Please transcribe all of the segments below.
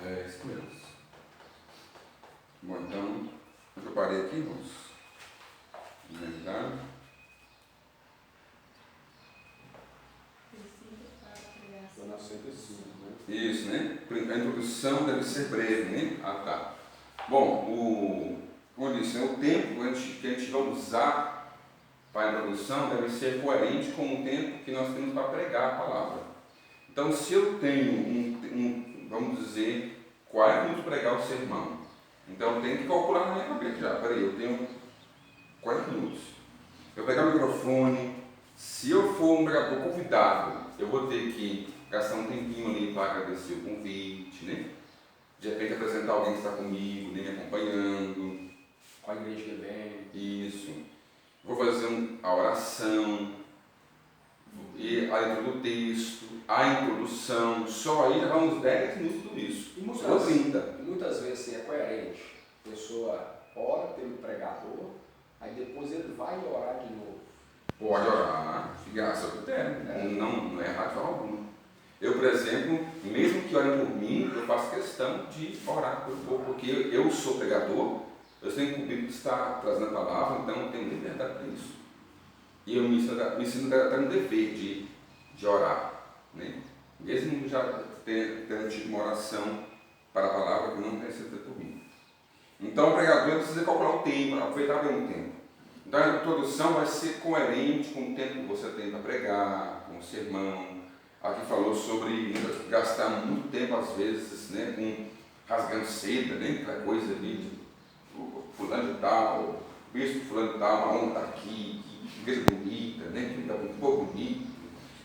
É isso mesmo. Bom, então, eu parei aqui, irmãos. Verdade? Estou na 105, né? Isso, né? A introdução deve ser breve, né? Ah, tá. Bom, como eu disse, né? O tempo que a gente vai usar para a introdução deve ser coerente com o tempo que nós temos para pregar a palavra. Então, se eu tenho vamos dizer, 40 minutos para pregar o sermão, então eu tenho que calcular na minha cabeça já. Peraí, eu tenho 40 minutos. Eu pegar o microfone, se eu for um pregador convidado, eu vou ter que gastar um tempinho ali para agradecer o convite, né? De repente apresentar alguém que está comigo, me acompanhando. Qual a igreja que vem? Isso. Vou fazer a oração, e a leitura do texto, a introdução. Só aí já vão uns 10 minutos tudo isso. E Só 30. muitas vezes assim, é coerente. A pessoa ora pelo pregador, aí depois ele vai orar de novo. Pode orar, fica a seu critério. Não é errado de forma alguma. Eu, por exemplo, mesmo que orem por mim, eu faço questão de orar por povo, porque eu sou pregador, eu sou incumbido de estar trazendo a palavra, então eu tenho liberdade para isso. E eu me ensino até no dever de orar, né? Mesmo já tendo tido uma oração para a palavra que não recebeu por mim. Então o pregador precisa calcular o tempo, aproveitar bem o tempo. Então a introdução vai ser coerente com o tempo que você tem para pregar, com o sermão. Aqui falou sobre gastar muito tempo, às vezes, né, com rasgando seda, né, aquela coisa ali de fulano de tal, bispo fulano de tal, uma onda aqui, que igreja bonita, né, que um pouco bonito.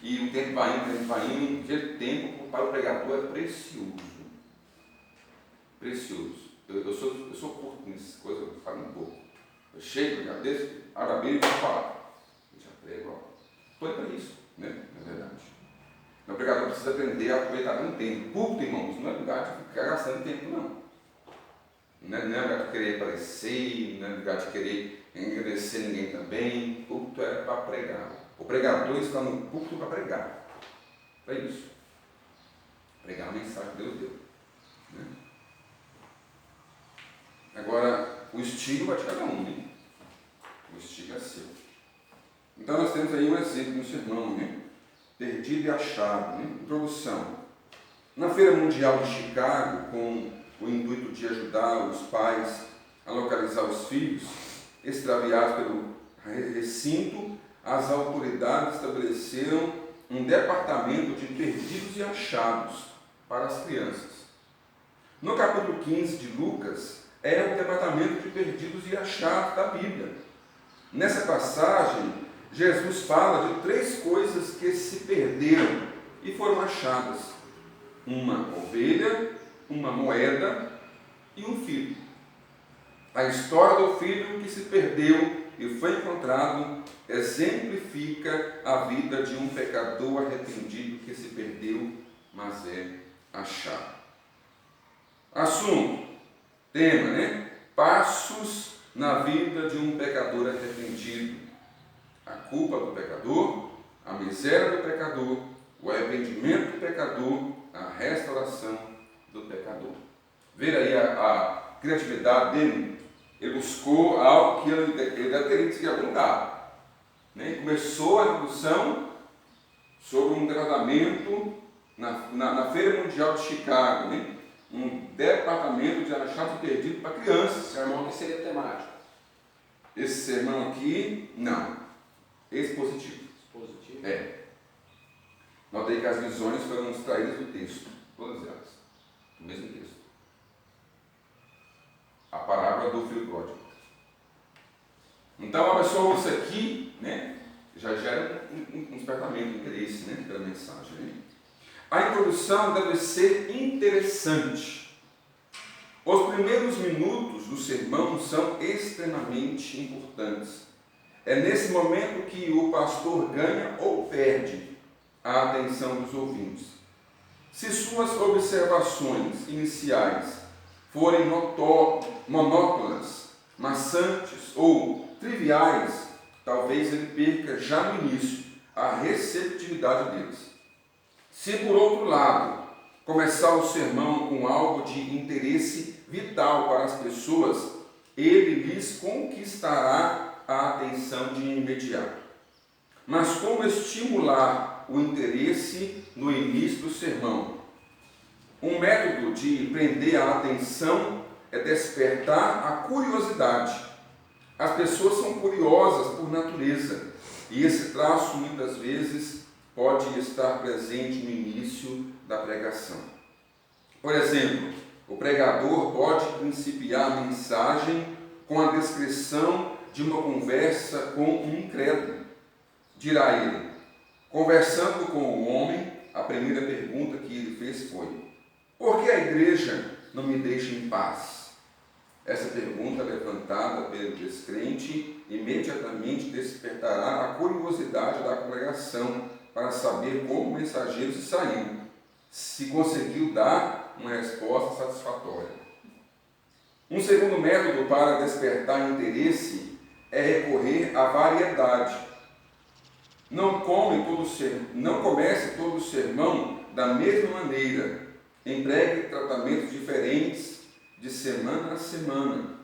E o tempo vai indo, aquele tempo para o pregador é precioso. Precioso. Eu sou curto nessas coisas, eu falo um pouco. Eu chego, agradeço, abro a Bíblia e vou falar. Eu já prego, estou para isso, né, na verdade. O pregador precisa aprender a aproveitar bem o tempo. Púlpito, irmãos, não é lugar de ficar gastando tempo, não. Não é lugar de querer aparecer, não é lugar de querer agradecer ninguém também. Púlpito é para pregar. O pregador está no púlpito para pregar. É isso. Pregar a mensagem que Deus deu. Né? Agora, o estilo vai de cada um, né? O estilo é seu. Então, nós temos aí um exemplo no sermão, né? Perdido e achado, né? Introdução. Na Feira Mundial de Chicago, com o intuito de ajudar os pais a localizar os filhos extraviados pelo recinto, as autoridades estabeleceram um departamento de perdidos e achados para as crianças. No capítulo 15 de Lucas, é o departamento de perdidos e achados da Bíblia. Nessa passagem, Jesus fala de 3 coisas que se perderam e foram achadas: uma ovelha, uma moeda e um filho. A história do filho que se perdeu e foi encontrado exemplifica a vida de um pecador arrependido que se perdeu, mas é achado. Assunto, tema, né? Passos na vida de um pecador arrependido. A culpa do pecador, a miséria do pecador, o arrependimento do pecador, a restauração do pecador. Ver aí a criatividade dele. Ele buscou algo que ele deve ter visto em algum lugar. Né? Começou a introdução sobre um tratamento na Feira Mundial de Chicago, né? Um departamento de achado perdido para crianças. Esse sermão aqui seria temático. Esse sermão aqui, não. Expositivo. Expositivo? É. Notei que as visões foram extraídas do texto, todas elas, do mesmo texto. A parábola do filho pródigo. Então a pessoa ouve isso aqui, né, já gera um despertamento, um interesse, né, pela mensagem. Né? A introdução deve ser interessante. Os primeiros minutos do sermão são extremamente importantes. É nesse momento que o pastor ganha ou perde a atenção dos ouvintes. Se suas observações iniciais forem monótonas, maçantes ou triviais, talvez ele perca já no início a receptividade deles. Se por outro lado começar o sermão com algo de interesse vital para as pessoas, ele lhes conquistará a atenção de imediato. Mas como estimular o interesse no início do sermão? Um método de prender a atenção é despertar a curiosidade. As pessoas são curiosas por natureza, e esse traço muitas vezes pode estar presente no início da pregação. Por exemplo, o pregador pode principiar a mensagem com a descrição de uma conversa com um incrédulo. Dirá ele: conversando com o homem, a primeira pergunta que ele fez foi: por que a igreja não me deixa em paz? Essa pergunta levantada pelo descrente imediatamente despertará a curiosidade da congregação para saber como o mensageiro se saiu, se conseguiu dar uma resposta satisfatória. Um segundo método para despertar interesse é recorrer à variedade. Não comece todo o sermão da mesma maneira. Empregue tratamentos diferentes de semana a semana.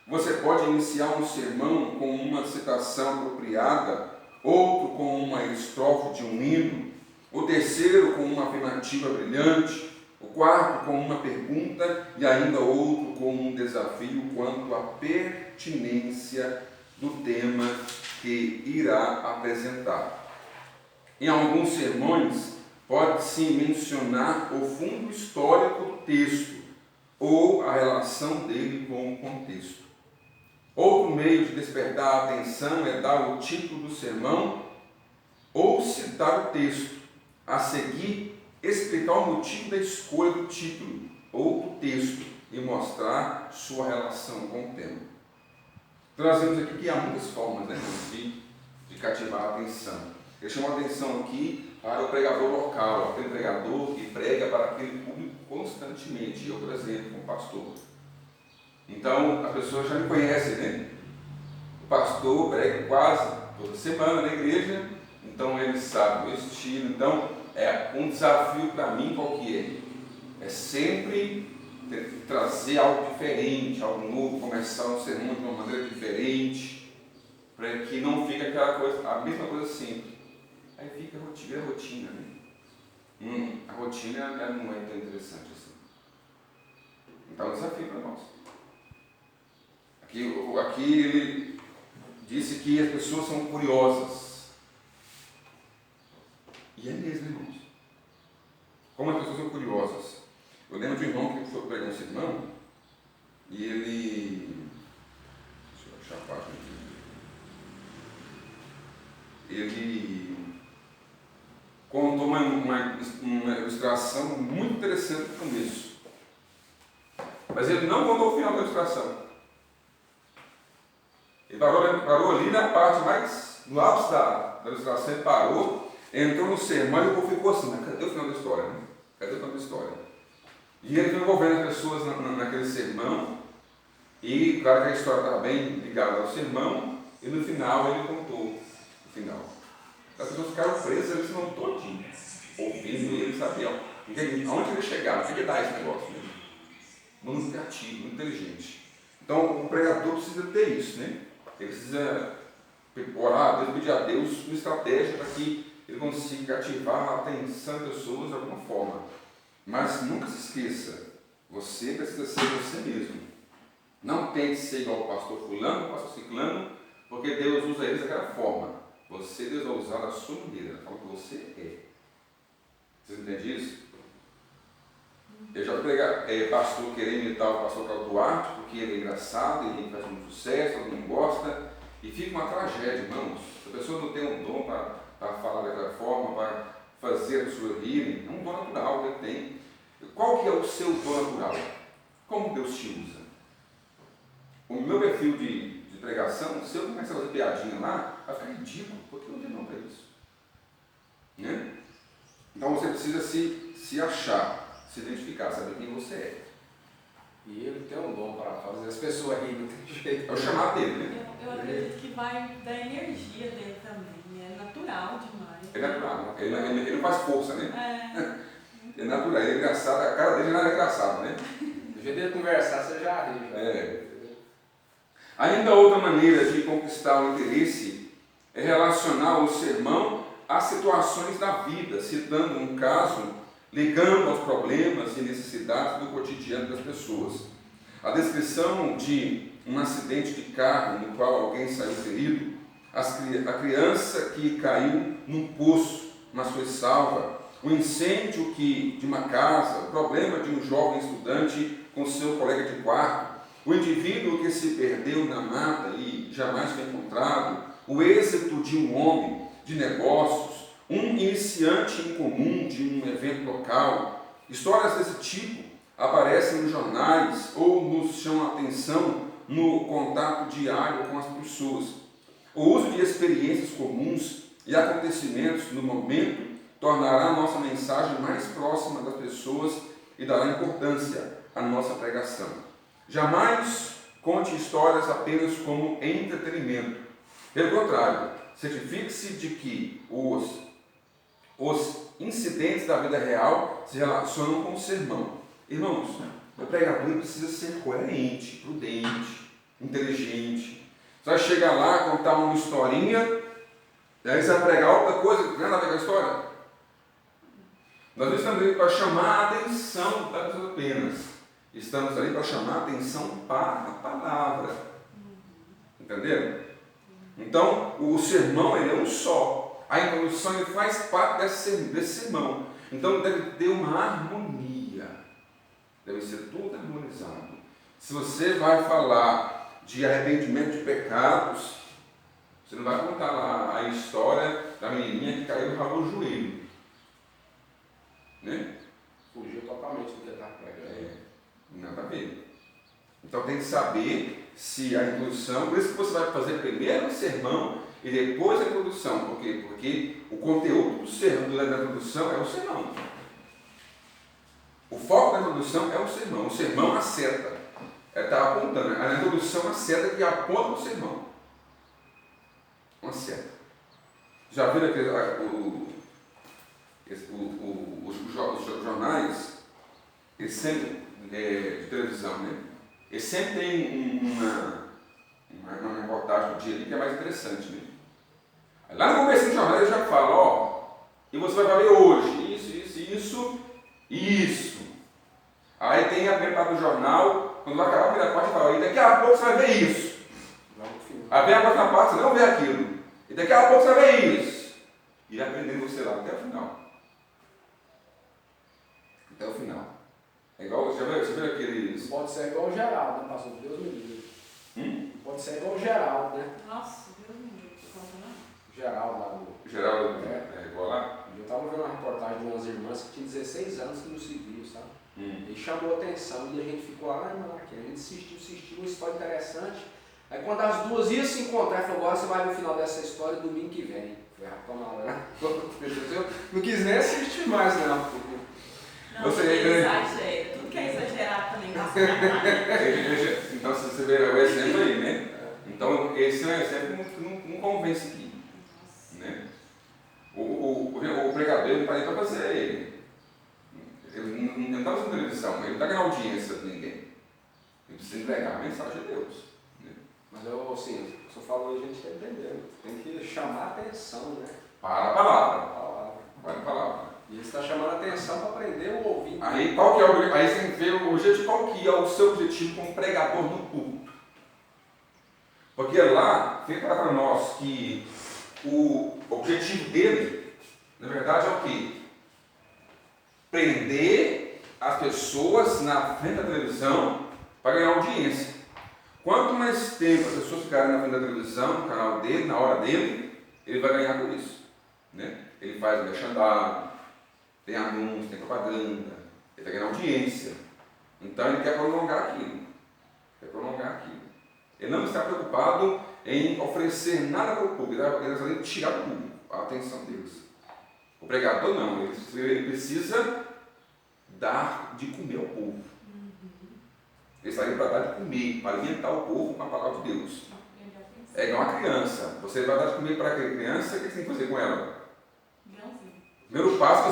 Você pode iniciar um sermão com uma citação apropriada, outro com uma estrofe de um hino, o terceiro com uma afirmativa brilhante, o quarto com uma pergunta e ainda outro com um desafio quanto à pertinência do tema que irá apresentar. Em alguns sermões, pode-se mencionar o fundo histórico do texto ou a relação dele com o contexto. Outro meio de despertar a atenção é dar o título do sermão ou citar o texto. A seguir, explicar o motivo da escolha do título ou do texto e mostrar sua relação com o tema. Então, nós vemos aqui que há muitas formas, de cativar a atenção. Eu chamo a atenção aqui para o pregador local, aquele pregador que prega para aquele público constantemente. Eu, por exemplo, como pastor. Então, as pessoas já me conhecem, né? O pastor prega quase toda semana na igreja, então ele sabe o meu estilo. Então, é um desafio para mim qual que é? É sempre trazer algo diferente, algo novo, começar um sermão de uma maneira diferente, para que não fique aquela coisa, a mesma coisa simples. Aí fica a rotina, né? A rotina não é tão interessante assim. Então é um desafio para nós. Aqui ele disse que as pessoas são curiosas. E é mesmo, irmãos. Como as pessoas são curiosas. Eu lembro de um irmão que foi pregar um sermão e ele... Deixa eu achar a página aqui. Ele contou uma ilustração muito interessante no começo. Mas ele não contou o final da ilustração. Ele parou ali na parte mais, no ápice da ilustração, ele parou, entrou no sermão e o povo ficou assim: mas cadê o final da história? Né? Cadê o final da história? E ele foi envolvendo as pessoas naquele sermão, e claro que a história estava bem ligada ao sermão, e no final ele contou o final. As pessoas ficaram presas ali, senão todinho, ouvindo ele, sabiam aonde ele chegava, o que dá esse negócio, né? Muito criativo, muito inteligente. Então o pregador precisa ter isso, né? Ele precisa orar, pedir a Deus uma estratégia para que ele consiga cativar a atenção das pessoas de alguma forma. Mas nunca se esqueça, você precisa ser você mesmo. Não tente ser igual ao pastor fulano, ao pastor ciclano, porque Deus usa eles daquela forma. Deus vai usar da sua maneira, da forma que você é. Vocês entendem isso? Eu já preguei pastor querer imitar o pastor Carlos Duarte, porque ele é engraçado, ele faz muito sucesso, todo mundo gosta, e fica uma tragédia, irmãos. Se a pessoa não tem um dom para falar daquela forma, para fazer a sua rirem, é um dom natural que ele tem. Qual que é o seu dom natural? Como Deus te usa? O meu perfil de pregação, se eu começar a fazer piadinha lá, vai ficar ridículo, porque eu não tenho nome para isso. Né? Então você precisa se achar, se identificar, saber quem você é. E ele tem um dom para fazer as pessoas rirem, não tem jeito. É o chamado dele, né? Eu acredito que vai da energia dele também, é natural demais. É natural, ele não faz força, né? É natural, ele é engraçado, a cara dele não é engraçado, né? Do jeito dele conversar, você já ri. Já. É. Ainda outra maneira de conquistar o interesse é relacionar o sermão às situações da vida, citando um caso, ligando aos problemas e necessidades do cotidiano das pessoas. A descrição de um acidente de carro no qual alguém saiu ferido, a criança que caiu num poço, mas foi salva, o incêndio de uma casa, o problema de um jovem estudante com seu colega de quarto, o indivíduo que se perdeu na mata e jamais foi encontrado, o êxito de um homem de negócios, um iniciante incomum de um evento local. Histórias desse tipo aparecem nos jornais ou nos chamam a atenção no contato diário com as pessoas. O uso de experiências comuns e acontecimentos no momento tornará a nossa mensagem mais próxima das pessoas e dará importância à nossa pregação. Jamais conte histórias apenas como entretenimento. Pelo contrário, certifique-se de que os incidentes da vida real se relacionam com o sermão. Irmãos, o pregador precisa ser coerente, prudente, inteligente. Você vai chegar lá, contar uma historinha, e aí você vai pregar outra coisa, nada a ver com a história. Nós não estamos ali para chamar a atenção das pessoas apenas. Estamos ali para chamar a atenção para a palavra. Entenderam? Então, o sermão ele é um só. A introdução ele faz parte desse sermão. Então, deve ter uma harmonia. Deve ser tudo harmonizado. Se você vai falar de arrependimento de pecados, você não vai contar lá a história da menininha que caiu e ralou o joelho. Né? Fugiu totalmente do que ele estava pregando. Nada a ver. Então tem que saber se a introdução, por isso que você vai fazer primeiro o sermão e depois a introdução. Por quê? Porque o conteúdo do sermão, da introdução é o sermão. O foco da introdução é o sermão. O sermão a seta. Está apontando. A introdução a seta que aponta o sermão. Uma seta. Já viram os jornais, eles sempre, de televisão, né? Eles sempre tem uma reportagem do dia ali que é mais interessante, né? Lá no começo do jornal ele já fala, ó, e você vai ver hoje, isso. Aí tem a primeira parte do jornal, quando vai acabar a primeira parte, fala, e daqui a pouco você vai ver isso. Aí vem a próxima parte, você não vê aquilo. E daqui a pouco você vai ver isso. E vai aprendendo você lá até o final. Até o final. É igual, você viu aqueles... Pode ser igual o Geraldo, né, pastor? Deus me livre. Pode ser igual o Geraldo, né? Nossa, Deus me livre. Geraldo lá do... Geraldo é igual lá? Eu estava vendo uma reportagem de umas irmãs que tinham 16 anos que não se viam, sabe? E chamou a atenção e a gente ficou lá, a gente assistiu uma história interessante. Aí quando as duas iam se encontrar, falou, agora você vai no final dessa história domingo que vem. Falei, rapaz, né? Não quis nem assistir mais, não. Não, Você exagera. Tudo que é exagerado também passa na Então, se você vê o exemplo aí, né? Então, esse é um exemplo que não convence aqui. Né? O pregador ele está aí para fazer. Ele não está fazendo televisão, ele não está ganhando audiência de ninguém. Ele precisa entregar a mensagem de Deus. Né? Mas eu, assim, se eu falo aí, a gente está entendendo. Tem que chamar a atenção, né? Para a palavra. Para a palavra. E ele está chamando a atenção para aprender o ouvinte. Aí, qual que é aí você tem que ver o objetivo, qual que é o seu objetivo como pregador no culto. Porque lá fica para nós que o objetivo dele, na verdade, é o quê? Prender as pessoas na frente da televisão para ganhar audiência. Quanto mais tempo as pessoas ficarem na frente da televisão, no canal dele, na hora dele, ele vai ganhar por isso. Né? Ele faz merchandising, tem anúncio, tem propaganda, ele vai ganhar audiência. Então ele quer prolongar aquilo. Ele não está preocupado em oferecer nada para o público, ele está querendo tirar do público a atenção deles. O pregador não, ele precisa dar de comer ao povo. Ele está indo para dar de comer, para alimentar o povo com a palavra de Deus. É igual uma criança. Você vai dar de comer para a criança, o que você tem que fazer com ela? Primeiro passo,